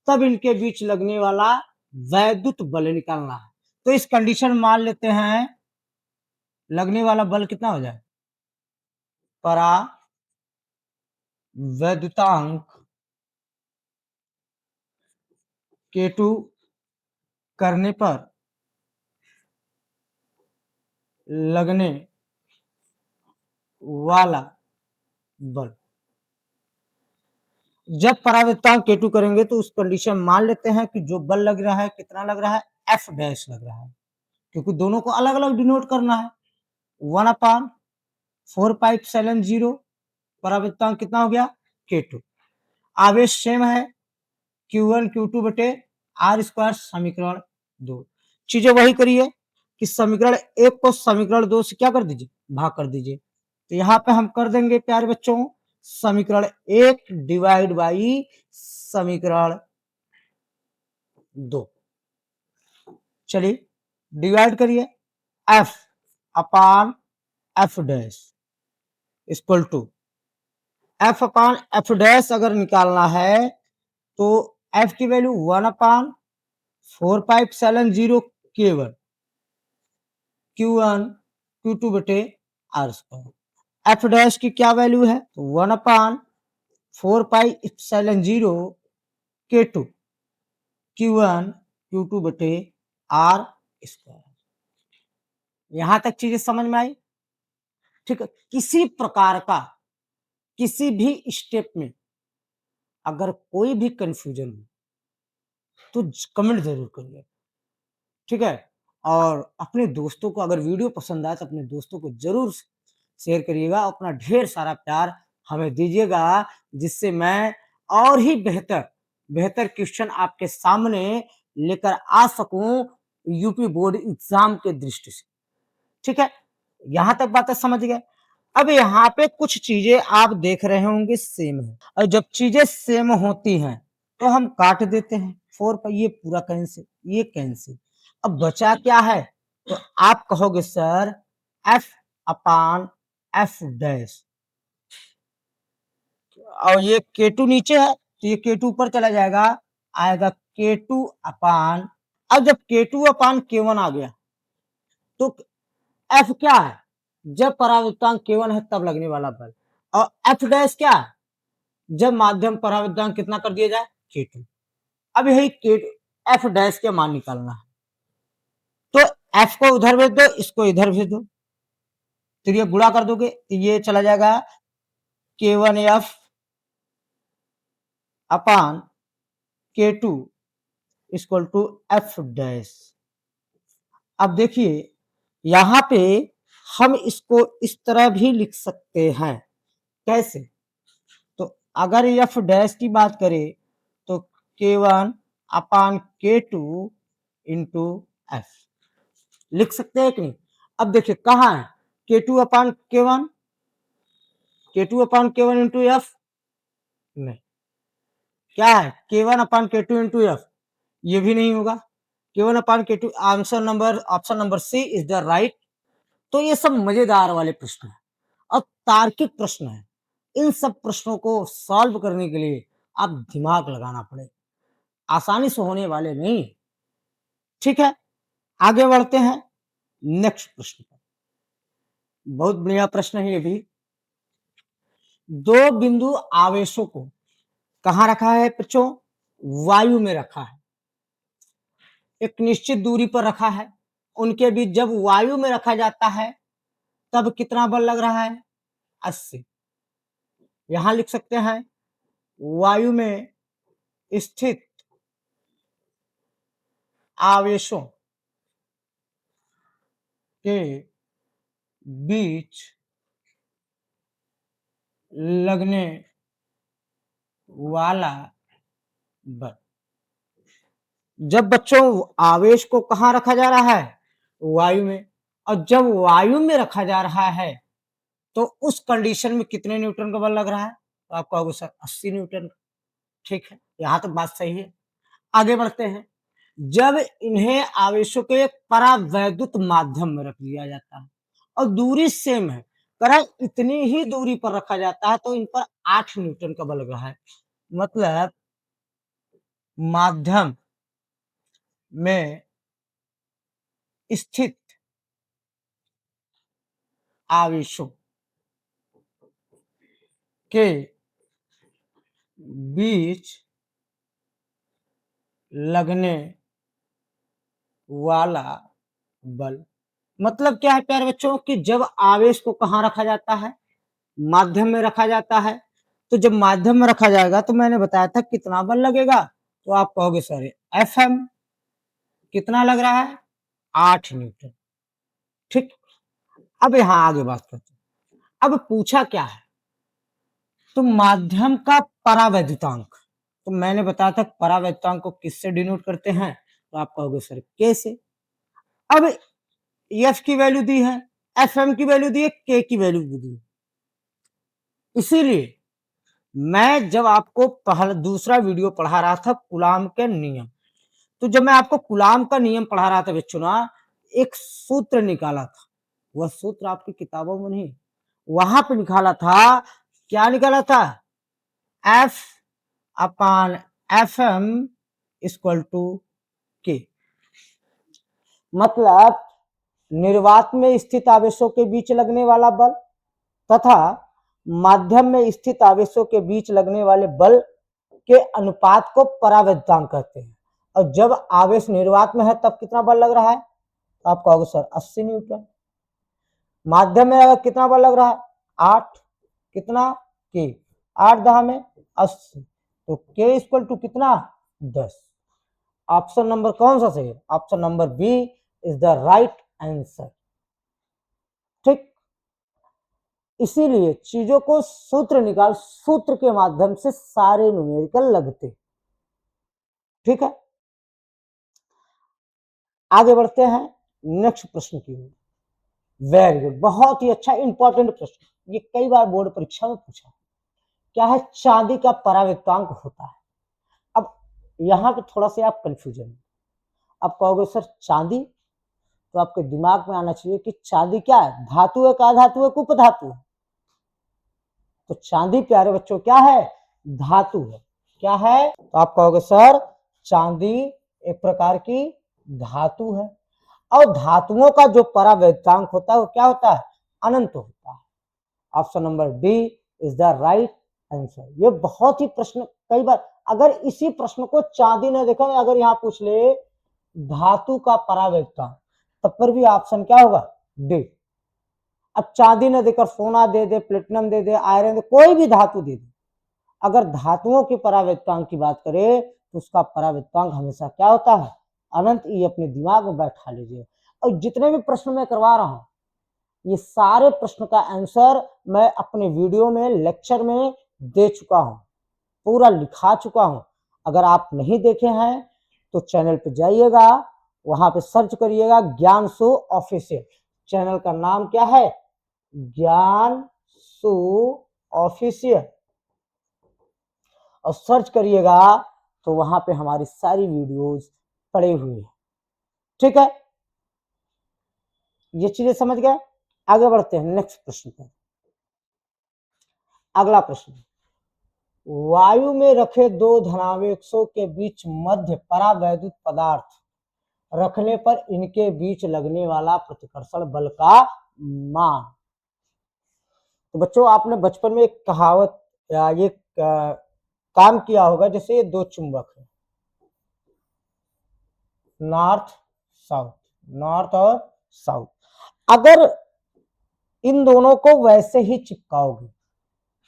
तब इनके बीच लगने वाला वैद्युत बल निकालना है। तो इस कंडीशन में मान लेते हैं लगने वाला बल कितना हो जाए, परावैद्युतांक K2 करने पर लगने वाला बल। जब परावैद्युतांक K2 करेंगे तो उस कंडीशन मान लेते हैं कि जो बल लग रहा है कितना लग रहा है F डैश लग रहा है, क्योंकि दोनों को अलग अलग डिनोट करना है। 1/4πε0 परावैद्युतांक कितना हो गया K2, आवेश सेम है Q1 Q2 बटे आर स्क्वायर समीकरण 2। चीजें वही करिए कि समीकरण 1 को समीकरण 2 से क्या कर दीजिए भाग कर दीजिए। तो यहाँ पे हम कर देंगे प्यारे बच्चों समीकरण 1 डिवाइड बाई समीकरण 2। चलिए डिवाइड करिए, F upon F dash equal to F upon F dash अगर निकालना है तो F की वैल्यू 1/4πε0 केवल Q1 Q2 बटे आर स्क्वायर। F डैश की क्या वैल्यू है 1/4πε0 K2 Q1 Q2 बटे आर स्क्वायर। यहां तक चीजें समझ में आई। ठीक है, किसी प्रकार का किसी भी स्टेप में अगर कोई भी कंफ्यूजन हो तो कमेंट जरूर करिए। ठीक है, और अपने दोस्तों को अगर वीडियो पसंद आए तो अपने दोस्तों को जरूर शेयर करिएगा। अपना ढेर सारा प्यार हमें दीजिएगा, जिससे मैं और ही बेहतर क्वेश्चन आपके सामने लेकर आ सकूं यूपी बोर्ड एग्जाम के दृष्टि से। ठीक है, यहां तक बातें समझ गए। अब यहाँ पे कुछ चीजें आप देख रहे होंगे सेम है, और जब चीजें सेम होती हैं तो हम काट देते हैं। 4 पर ये पूरा कैंसिल, ये कैंसिल। अब बचा क्या है, तो आप कहोगे sir F upon F dash, और ये K2 नीचे है तो ये K2 ऊपर चला जाएगा, आएगा K2 अपान। अब जब K2 अपान K1 आ गया तो F क्या है, जब परावर्तांक K1 है तब लगने वाला बल, और F डैश क्या है, जब माध्यम परावर्तांक कितना कर दिया जाए K2। अब यही K2 F डैश के मान निकालना है, तो F को उधर भेज दो, इसको इधर भेज दो, तो ये गुणा कर दोगे तो ये चला जाएगा K1F upon K2 equal to F dash. अब देखिए यहां पे हम इसको इस तरह भी लिख सकते हैं, कैसे, तो अगर F डैश की बात करें तो K1 upon K2 into F लिख सकते हैं कि नहीं। अब देखिए कहाँ है K2 अपान K1, K2 अपान K1 इंटू F नहीं, क्या है K1 upon K2 into F, ये भी नहीं होगा। K1 upon K2, answer number option number C is the right. तो ये सब मजेदार वाले प्रश्न है और तार्किक प्रश्न है। इन सब प्रश्नों को सॉल्व करने के लिए आप दिमाग लगाना पड़े, आसानी से होने वाले नहीं। ठीक है, आगे बढ़ते हैं नेक्स्ट प्रश्न पर। बहुत बढ़िया प्रश्न है ये भी। दो बिंदु आवेशों को कहां रखा है बच्चों, वायु में रखा है, एक निश्चित दूरी पर रखा है। उनके बीच जब वायु में रखा जाता है तब कितना बल लग रहा है, 80। यहां लिख सकते हैं वायु में स्थित आवेशों के बीच लगने वाला बल। जब बच्चों आवेश को कहां रखा जा रहा है, वायु में, और जब वायु में रखा जा रहा है तो उस कंडीशन में कितने न्यूटन का बल लग रहा है, तो आप कहोगे सर 80 न्यूटन। ठीक है, यहां तक बात सही है। आगे बढ़ते हैं। जब इन्हें आवेशों के एक परावैद्युत माध्यम में रख दिया जाता है और दूरी सेम है, करें इतनी ही दूरी पर रखा जाता है, तो इन पर 8 न्यूटन का बल लग रहा है। मतलब माध्यम में स्थित आवेशों के बीच लगने वाला बल। मतलब क्या है प्यारे बच्चों कि जब आवेश को कहां रखा जाता है, माध्यम में रखा जाता है, तो जब माध्यम में रखा जाएगा तो मैंने बताया था कितना बल लगेगा, तो आप कहोगे सर Fm कितना लग रहा है, 8 न्यूटन। ठीक, अब यहां आगे बात करते हैं। अब पूछा क्या है, तो माध्यम का परावैद्युतांक, तो मैंने बताया था परावैद्युतांक को किससे डिनोट करते हैं, तो आप कहोगे सर K से। अब F की वैल्यू दी है, Fm की वैल्यू दी है, K की वैल्यू भी दी है। इसीलिए मैं जब आपको पहला दूसरा वीडियो पढ़ा रहा था कूलाम के नियम, तो जब मैं आपको कूलाम का नियम पढ़ा रहा था बच्चों ना, एक सूत्र निकाला था, वह सूत्र आपकी किताबों में नहीं, वहां पे निकाला था। क्या निकाला था, F upon Fm equal to K। मतलब निर्वात में स्थित आवेशों के बीच लगने वाला बल तथा माध्यम में स्थित आवेशों के बीच लगने वाले बल के अनुपात को परावैद्युतांक कहते हैं। और जब आवेश निर्वात में है तब कितना बल लग रहा है, तो आप कहोगे सर 80 न्यूटन। माध्यम में अगर कितना बल लग रहा है, 8, कितना के, 8 दहा में 80, तो के इक्वल टू कितना, 10। ऑप्शन नंबर कौन सा सही है, option number B is the right answer. ठीक, इसीलिए चीजों को सूत्र निकाल, सूत्र के माध्यम से सारे न्यूमेरिकल लगते। ठीक है, आगे बढ़ते हैं नेक्स्ट प्रश्न की ओर। वेरी गुड, बहुत ही अच्छा इंपॉर्टेंट प्रश्न, ये कई बार बोर्ड परीक्षा में पूछा। क्या है? चांदी का परावर्तकांक होता है। अब यहां पे थोड़ा सा आप कंफ्यूजन, आप कहोगे सर चांदी, तो आपके दिमाग में आना चाहिए कि चांदी क्या है, धातु है, का धातु है, उपधातु है। तो चांदी प्यारे बच्चों क्या है? धातु है। क्या है? तो आप कहोगे सर चांदी एक प्रकार की धातु है, और धातुओं का जो परावर्तकांक होता है वो क्या होता है? अनंत होता है। Option number D is the right answer. ये बहुत ही प्रश्न, कई बार अगर इसी प्रश्न को चांदी ने देखा, अगर यहाँ पूछ ले धातु का परावर्तकांक, तब पर भी ऑप्शन क्या होगा? डी। अब चांदी ने देकर सोना दे दे, प्लेटिनम दे दे, आयरन दे, कोई भी धातु दे दे, अगर धातुओं के परावर्तकांक की बात करें तो उसका परावर्तकांक हमेशा क्या होता है? अनंत। ये अपने दिमाग में बैठा लीजिए। और जितने भी प्रश्न मैं करवा रहा हूं, ये सारे प्रश्न का आंसर मैं अपने वीडियो में, लेक्चर में दे चुका हूं, पूरा लिखा चुका हूं। अगर आप नहीं देखे हैं तो चैनल पे जाइएगा, वहां पे सर्च करिएगा ज्ञानसु ऑफिशियल। चैनल का नाम क्या है? ज्ञानसु ऑफिशियल। और सर्च करिएगा तो वहां पे हमारी सारी वीडियोस पड़े हुए हैं। ठीक है, ये चीजें समझ गए। आगे बढ़ते हैं नेक्स्ट प्रश्न पर। अगला प्रश्न, वायु में रखे दो धनावेशों के बीच मध्य परावैद्युत पदार्थ रखने पर इनके बीच लगने वाला प्रतिकर्षण बल का मान। तो बच्चों आपने बचपन में एक कहावत या ये काम किया होगा, जैसे ये दो चुंबक है, नॉर्थ साउथ, नॉर्थ और साउथ। अगर इन दोनों को वैसे ही चिपकाओगे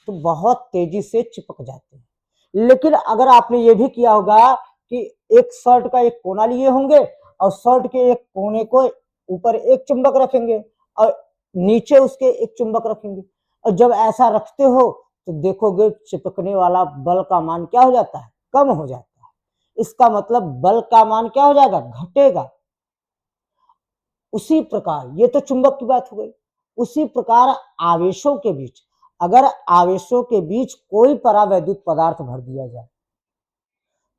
तो बहुत तेजी से चिपक जाते हैं। लेकिन अगर आपने ये भी किया होगा कि एक शर्ट का एक कोना लिए होंगे और शर्ट के एक कोने को ऊपर एक चुंबक रखेंगे और नीचे उसके एक चुंबक रखेंगे, और जब ऐसा रखते हो तो देखोगे चिपकने वाला बल का मान क्या हो जाता है? कम हो जाता है। इसका मतलब बल का मान क्या हो जाएगा? घटेगा। उसी प्रकार, ये तो चुंबक की बात हो गई, उसी प्रकार आवेशों के बीच, अगर आवेशों के बीच कोई परावैद्युत पदार्थ भर दिया जाए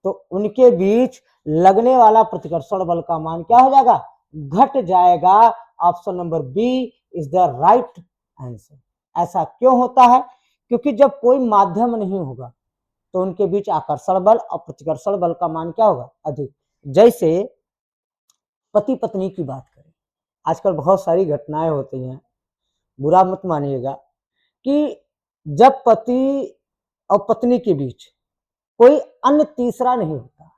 तो उनके बीच लगने वाला प्रतिकर्षण बल का मान क्या हो जाएगा? घट जाएगा। Option number B is the right answer. ऐसा क्यों होता है? क्योंकि जब कोई माध्यम नहीं होगा तो उनके बीच आकर्षण बल और प्रतिकर्षण बल का मान क्या होगा? अधिक। जैसे पति पत्नी की बात करें, आजकल बहुत सारी घटनाएं होती हैं, बुरा मत मानिएगा, कि जब पति और पत्नी के बीच कोई अन्य तीसरा नहीं होता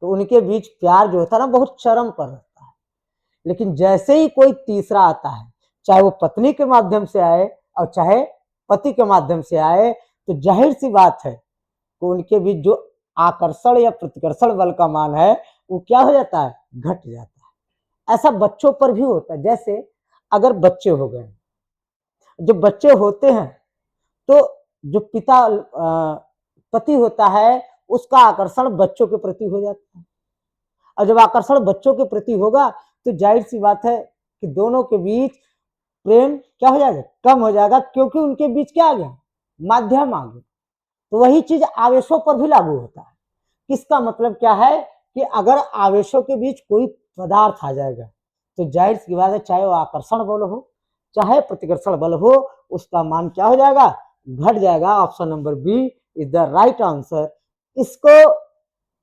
तो उनके बीच प्यार जो होता है ना, बहुत चरम पर रहता है। लेकिन जैसे ही कोई तीसरा आता है, चाहे वो पत्नी के माध्यम से आए और चाहे पति के माध्यम से आए, तो जाहिर सी बात है कि उनके बीच जो आकर्षण या प्रतिकर्षण बल का मान है वो क्या हो जाता है? घट जाता है। ऐसा बच्चों पर भी होता है। जैसे अगर बच्चे हो गए, जब बच्चे होते हैं तो जो पिता पति होता है उसका आकर्षण बच्चों के प्रति हो जाता है, और जब आकर्षण बच्चों के प्रति होगा तो जाहिर सी बात है कि दोनों के बीच प्रेम क्या हो जाएगा? कम हो जाएगा, क्योंकि उनके बीच क्या आ गया? माध्यम आ गया। तो वही चीज आवेशों पर भी लागू होता है। इसका मतलब क्या है कि अगर आवेशों के बीच कोई पदार्थ आ जाएगा तो जाहिर सी बात है, चाहे वो आकर्षण बल हो चाहे प्रतिकर्षण बल हो, उसका मान क्या हो जाएगा? घट जाएगा। Option number B is the right answer. इसको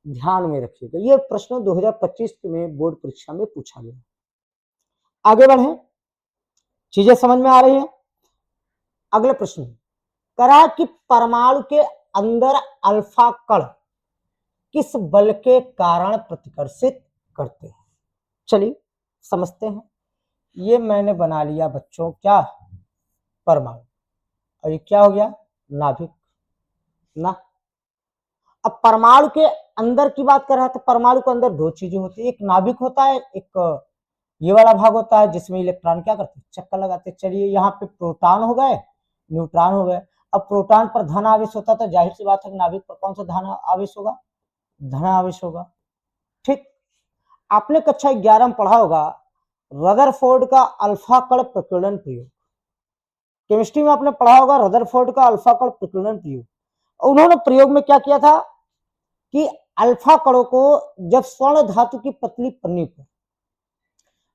ध्यान में रखिएगा, ये प्रश्न 2025 में बोर्ड परीक्षा में पूछा गया। आगे बढ़े, चीजें समझ में आ रही है। अगले प्रश्न, करा कि परमाणु के अंदर अल्फा कण किस बल के कारण प्रतिकर्षित करते हैं? चलिए समझते हैं। ये मैंने बना लिया बच्चों क्या? परमाणु। और ये क्या हो गया? नाभिक ना। अब परमाणु के अंदर की बात कर रहा था। परमाणु के अंदर दो चीजें होती है, एक नाभिक होता है, एक ये वाला भाग होता है जिसमें इलेक्ट्रॉन क्या करते हैं, चक्कर लगाते हैं। चलिए यहाँ पे प्रोटॉन हो गए, न्यूट्रॉन हो गए। अब प्रोटॉन पर धन आवेश होता तो जाहिर सी बात है नाभिक पर कौन सा धन आवेश होगा, धन आवेश होगा। ठीक, आपने कक्षा 11 में पढ़ा होगा रदरफोर्ड का अल्फा कण प्रकीर्णन प्रयोग। केमिस्ट्री में आपने पढ़ा होगा रदरफोर्ड का अल्फा कण प्रकीर्णन प्रयोग। उन्होंने प्रयोग में क्या किया था कि अल्फा कणों को जब स्वर्ण धातु की पतली पन्नी पर,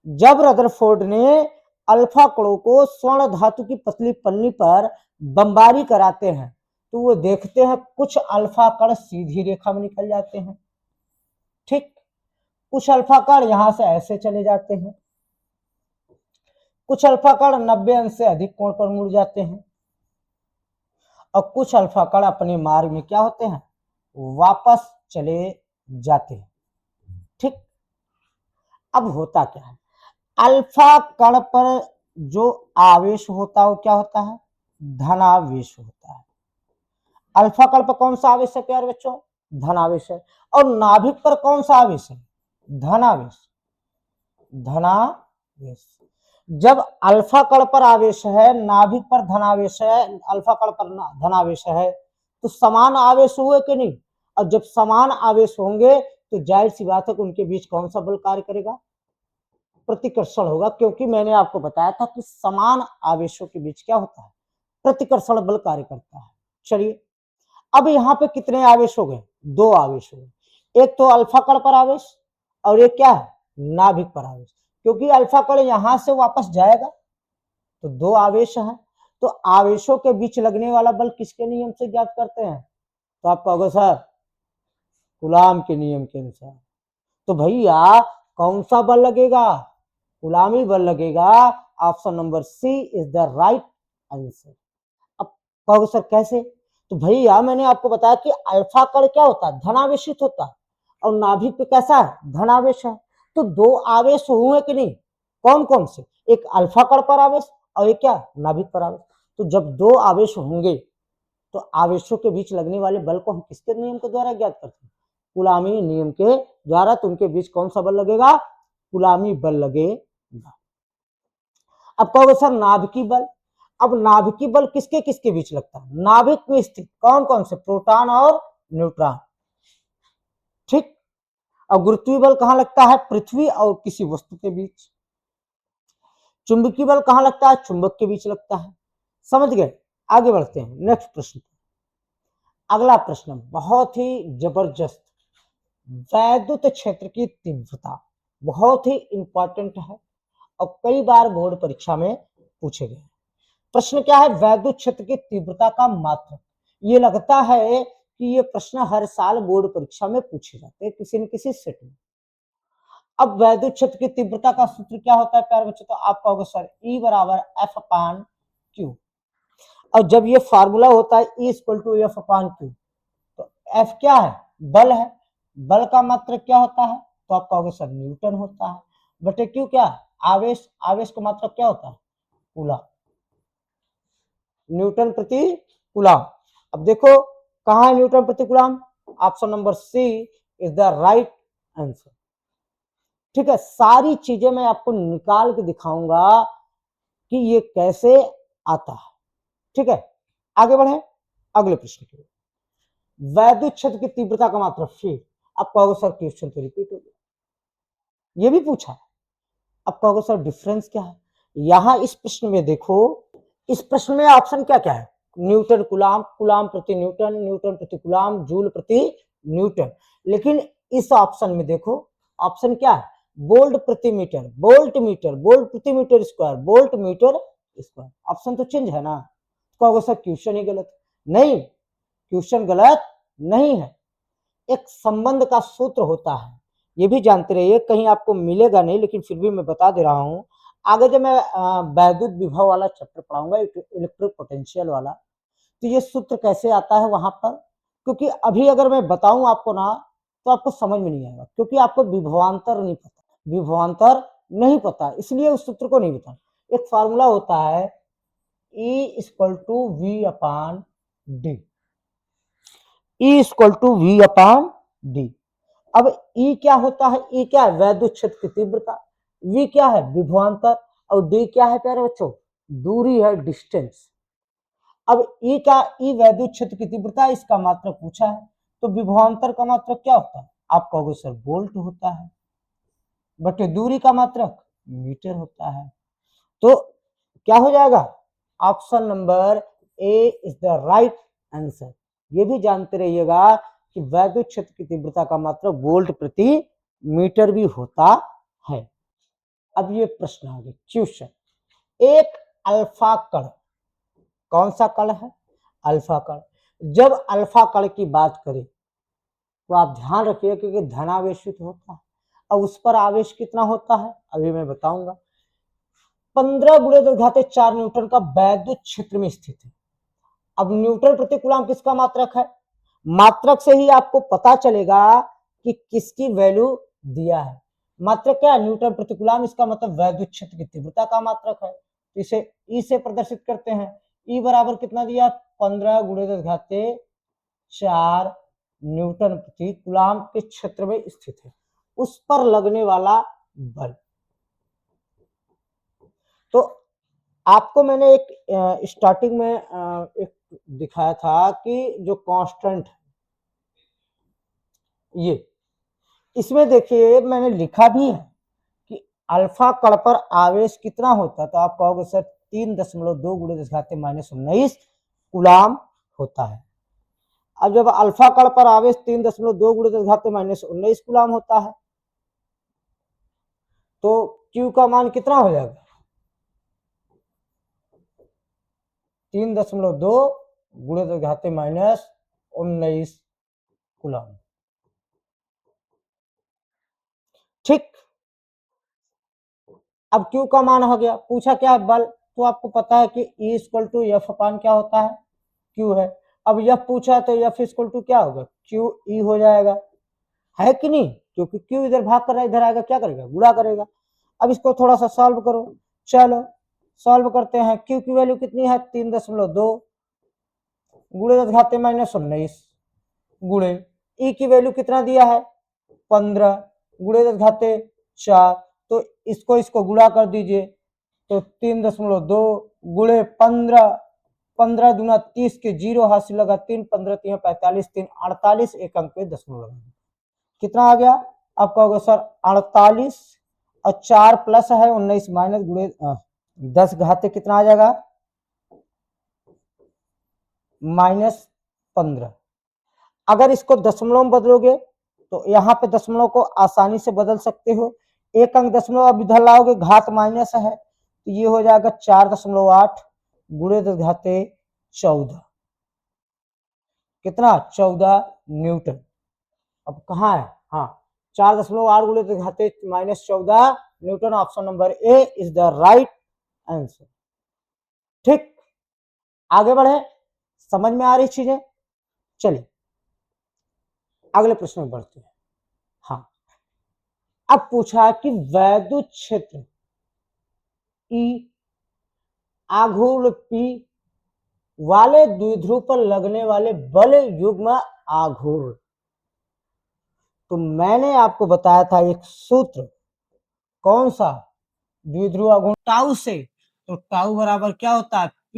जब रदरफोर्ड ने अल्फा कणों को स्वर्ण धातु की पतली पन्नी पर बमबारी कराते हैं तो वो देखते हैं कुछ अल्फा कण सीधी रेखा में निकल जाते हैं। ठीक, कुछ अल्फा कण यहां से ऐसे चले जाते हैं, कुछ अल्फा कण 90 अंश से अधिक कोण पर मुड़ जाते हैं और कुछ अल्फा कण अपने मार्ग में क्या होते हैं, वापस चले जाते हैं। ठीक, अब होता क्या है, अल्फा कण पर जो आवेश होता है वो क्या होता है, धनावेश होता है। अल्फा कण पर कौन सा आवेश है प्यारे बच्चों, धनावेश है। और नाभिक पर कौन सा आवेश है, धनावेश, धनावेश। जब अल्फा कण पर आवेश है, नाभिक पर धनावेश है, अल्फा कण पर धनावेश है, तो समान आवेश हुए कि नहीं। और जब समान आवेश होंगे तो जाहिर सी बात है कि उनके बीच कौन सा बल कार्य करेगा, प्रतिकर्षण होगा। क्योंकि मैंने आपको बताया था कि समान आवेशों के बीच क्या होता है, प्रतिकर्षण बल कार्य करता है। चलिए अब यहाँ पे कितने आवेश हो गए, दो आवेश हो गए। एक तो अल्फा कण पर आवेश और एक क्या है, नाभिक पर आवेश। क्योंकि अल्फा कण यहां से वापस जाएगा तो दो आवेश हैं, तो आवेशों के बीच लगने वाला बल किसके नियम से ज्ञात करते हैं, तो आप कहोगे सर कूलाम के नियम के अनुसार। तो भैया कौन सा बल लगेगा, कूलामी बल लगेगा। Option number C is the right answer. अब कहोगे सर कैसे, तो भैया मैंने आपको बताया कि अल्फा कण क्या होता है, धनावेशित होता है और नाभिक पे कैसा है, धनावेश है। तो दो आवेश हुए कि नहीं, कौन कौन से, एक अल्फा कण पर आवेश और एक क्या, नाभिक पर आवेश। तो जब दो आवेश होंगे तो आवेशों के बीच लगने वाले बल को हम किसके नियम के द्वारा ज्ञात करते हैं, कूलामी नियम के द्वारा। तो उनके बीच कौन सा बल लगेगा, कूलामी बल लगेगा। अब कहोगे सर नाभिकीय बल, अब नाभिकीय बल किसके किसके बीच लगता है, नाभिक में स्थित कौन कौन से, प्रोटॉन और न्यूट्रॉन। ठीक, और गुरुत्वीय बल कहां लगता है, पृथ्वी और किसी वस्तु के बीच। चुंबकीय बल कहां लगता है, चुंबक के बीच लगता है। समझ गए, आगे बढ़ते हैं नेक्स्ट प्रश्न। अगला प्रश्न बहुत ही जबरदस्त, वैद्युत क्षेत्र की तीव्रता, बहुत ही इंपॉर्टेंट है और कई बार बोर्ड परीक्षा में पूछे गए। प्रश्न क्या है, वैद्युत क्षेत्र की तीव्रता का मात्रक। ये लगता है कि ये प्रश्न हर साल बोर्ड परीक्षा में पूछे जाते हैं किसी न किसी सेट में। अब वैद्युत क्षेत्र की तीव्रता का सूत्र क्या होता है प्यारे बच्चों, तो आप कहोगे सर E बराबर F/Q। और जब ये फार्मूला होता है E = F/Q, तो F क्या है, बल है, बल का मात्रक क्या होता है, तो आप कहोगे सर न्यूटन होता है, बटे Q क्या है, आवेश, आवेश का मात्रक क्या होता है, कूलम, न्यूटन प्रति कूलम। अब देखो कहां है न्यूटन प्रति coulomb, option number C is the right answer. ठीक है, सारी चीजें मैं आपको निकाल के दिखाऊंगा कि ये कैसे आता है। ठीक है, आगे बढ़े अगले प्रश्न की। वैद्युत क्षेत्र की तीव्रता का मात्रक, फिर आप कहोगे सर क्वेश्चन तो रिपीट हो गया, ये भी पूछा। अब कहोगे सर डिफरेंस क्या है, यहां इस प्रश्न में देखो, इस प्रश्न में ऑप्शन क्या क्या है, न्यूटन कूलाम, कूलाम प्रति न्यूटन, न्यूटन प्रति कूलाम, जूल प्रति न्यूटन। लेकिन इस ऑप्शन में देखो, ऑप्शन क्या है, वोल्ट प्रति मीटर, वोल्ट मीटर, वोल्ट प्रति metre square, volt metre square. Option तो चेंज है ना। कहोगे सर क्वेश्चन ही गलत, नहीं क्वेश्चन गलत नहीं है। एक संबंध का सूत्र होता है, ये भी जानते रहिए, कहीं आपको मिलेगा नहीं लेकिन फिर भी मैं बता दे रहा हूं। आगे जब मैं वैद्युत विभव वाला चैप्टर पढ़ाऊंगा, इलेक्ट्रिक पोटेंशियल वाला, तो ये सूत्र कैसे आता है वहां पर, क्योंकि अभी अगर मैं बताऊं आपको ना तो आपको समझ में नहीं आएगा, क्योंकि आपको विभवांतर नहीं पता, विभवांतर नहीं पता, इसलिए उस सूत्र को नहीं बता। एक फार्मूला होता है E = V/D, E = V/D। अब E क्या होता है, E क्या है, वैद्युत क्षेत्र की तीव्रता। वी क्या है, विभवांतर, और डी क्या है प्यारे बच्चों, दूरी है, डिस्टेंस। अब ई क्या, ई वैद्युत क्षेत्र की तीव्रता, इसका मात्रक पूछा है, तो विभवांतर का मात्रक क्या होता है, आप कहोगे सर वोल्ट होता है, बटे दूरी का मात्रक मीटर होता है। तो क्या हो जाएगा, option number A is the right answer. ये भी जानते रहिएगा कि वैद्युत क्षेत्र की तीव्रता का मात्रक वोल्ट प्रति मीटर भी होता है। अब ये प्रश्न आ गया, क्वेश्चन, एक अल्फा कण, कौन सा कण है, अल्फा कण। जब अल्फा कण की बात करें तो आप ध्यान रखिए क्योंकि धनावेशित होता है, अब उस पर आवेश कितना होता है अभी मैं बताऊंगा। 15 गुणे 10⁴ न्यूटन का वैद्युत क्षेत्र में स्थित है। अब न्यूटन प्रति कूलम किसका मात्रक है, मात्रक से ही आपको पता चलेगा कि किसकी वैल्यू दिया है। मात्रक क्या है, न्यूटन प्रति कूलम, इसका मतलब वैद्युत क्षेत्र की तीव्रता का मात्रक है। इसे ई से प्रदर्शित करते हैं, ई बराबर कितना दिया, 15 गुणे 10⁴ न्यूटन प्रति कूलम के क्षेत्र में स्थित है, उस पर लगने वाला बल। तो आपको मैंने एक स्टार्टिंग में एक दिखाया था कि जो कांस्टेंट, ये इसमें देखिए मैंने लिखा भी है कि अल्फा कण पर आवेश कितना होता है, तो आप कहोगे सर 3.2 गुणे 10⁻⁻19 कूलम होता है। अब जब अल्फा कण पर आवेश 3.2 गुणे 10⁻⁻19 कूलम होता है तो Q का मान कितना हो जाएगा, 3.2 गुणे 10⁻⁻19 कूलम। ठीक, अब Q का मान हो गया, पूछा क्या है बल, तो आपको पता है कि E = F अपान क्या होता है, Q है। अब F पूछा है तो F = क्या होगा, QE हो जाएगा, है कि नहीं, क्योंकि Q इधर भाग कर रहा है, इधर आएगा क्या करेगा, गुणा करेगा। अब इसको थोड़ा सा सॉल्व करो, चलो सॉल्व करते हैं। Q की वैल्यू कितनी है, 3.2 गुणे 10⁻⁻19 गुणे E की वैल्यू कितना दिया है, 15 गुणे 10⁴, तो इसको इसको गुणा कर दीजिए, तो 3.2 गुणे 15, 15 दूना 30 के जीरो हासिल लगा, 3 15 3 45 3 48, एक अंक पे दशमलव लगा, कितना आ गया, आप कहोगे सर 48 और 4 प्लस है 19 माइनस गुणे 10 घाते कितना आ जाएगा, -15। अगर इसको दशमलव में बदलोगे तो यहाँ पे दशमलव को आसानी से बदल सकते हो, एक अंक दशमलव अब इधर लाओगे, घात माइनस है तो ये हो जाएगा 4.8 गुणे 10⁻14, कितना 14 न्यूटन। अब कहाँ है, हाँ 4.8 गुणे 10⁻14 Newton, option number A is the right answer. ठीक, आगे बढ़े, समझ में आ रही चीजें, चलिए अगले प्रश्न में बढ़ते हैं। हाँ, अब पूछा कि वैद्युत क्षेत्र ई आघूर्ण P वाले द्विध्रुव पर लगने वाले बल युग्म आघूर्ण, तो मैंने आपको बताया था एक सूत्र, कौन सा, द्विध्रुव आघूर्ण टाउ से, तो टाउ बराबर क्या होता है, P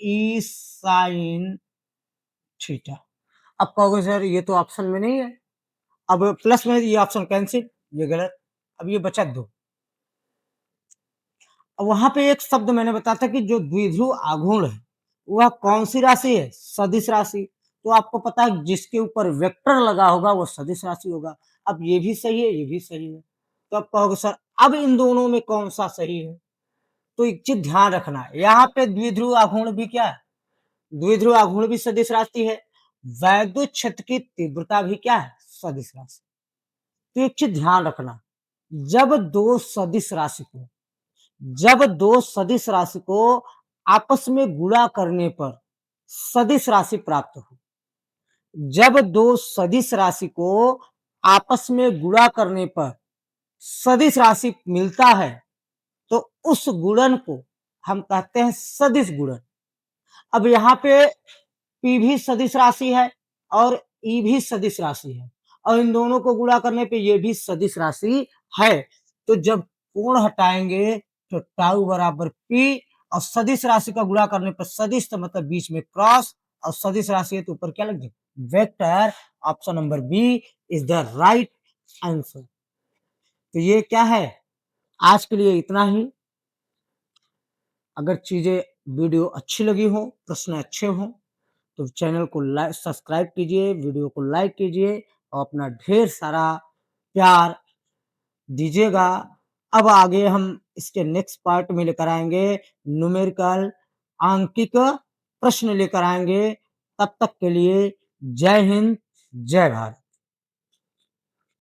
E sin थीटा। अब कहोगे सर ये तो ऑप्शन में नहीं है, अब प्लस में ये ऑप्शन कैंसिल, ये गलत, अब ये बचा 2। वहां पे एक शब्द मैंने बताया था कि जो द्विध्रुव आघूर्ण है वह कौन सी राशि है, सदिश राशि। तो आपको पता है जिसके ऊपर वेक्टर लगा होगा वो सदिश राशि होगा। अब ये भी सही है, ये भी सही है, तो आप कहोगे सर अब इन दोनों में कौन सा सही है, तो एक चीज ध्यान रखना है, यहाँ पे द्विध्रुव आघूर्ण भी क्या है, द्विध्रुव आघूर्ण भी सदिश राशि है, वैद्युत क्षेत्र की तीव्रता भी क्या है, सदिश राशि। तो एक चीज ध्यान रखना, जब दो सदिश राशि को जब दो सदिश राशि को आपस में गुणा करने पर सदिश राशि प्राप्त हो, जब दो सदिश राशि को आपस में गुणा करने पर सदिश राशि मिलता है तो उस गुणन को हम कहते हैं सदिश गुणन। अब यहाँ पे P भी सदिश राशि है और E भी सदिश राशि है और इन दोनों को गुणा करने पे ये भी सदिश राशि है। तो जब कोण हटाएंगे तो टाउ बराबर पी, और सदिश राशि का गुणा करने पर सदिश तो मतलब बीच में क्रॉस, और सदिश राशि है तो ऊपर क्या लग जाए vector. Option number B is the right answer. तो ये क्या है, आज के लिए इतना ही। अगर चीजें वीडियो अच्छी लगी हो, प्रश्न अच्छे हो, तो चैनल को सब्सक्राइब कीजिए, वीडियो को लाइक कीजिए और अपना ढेर सारा प्यार दीजिएगा। अब आगे हम इसके नेक्स्ट पार्ट में लेकर आएंगे न्यूमेरिकल आंकिक प्रश्न लेकर आएंगे। तब तक के लिए जय हिंद, जय भारत।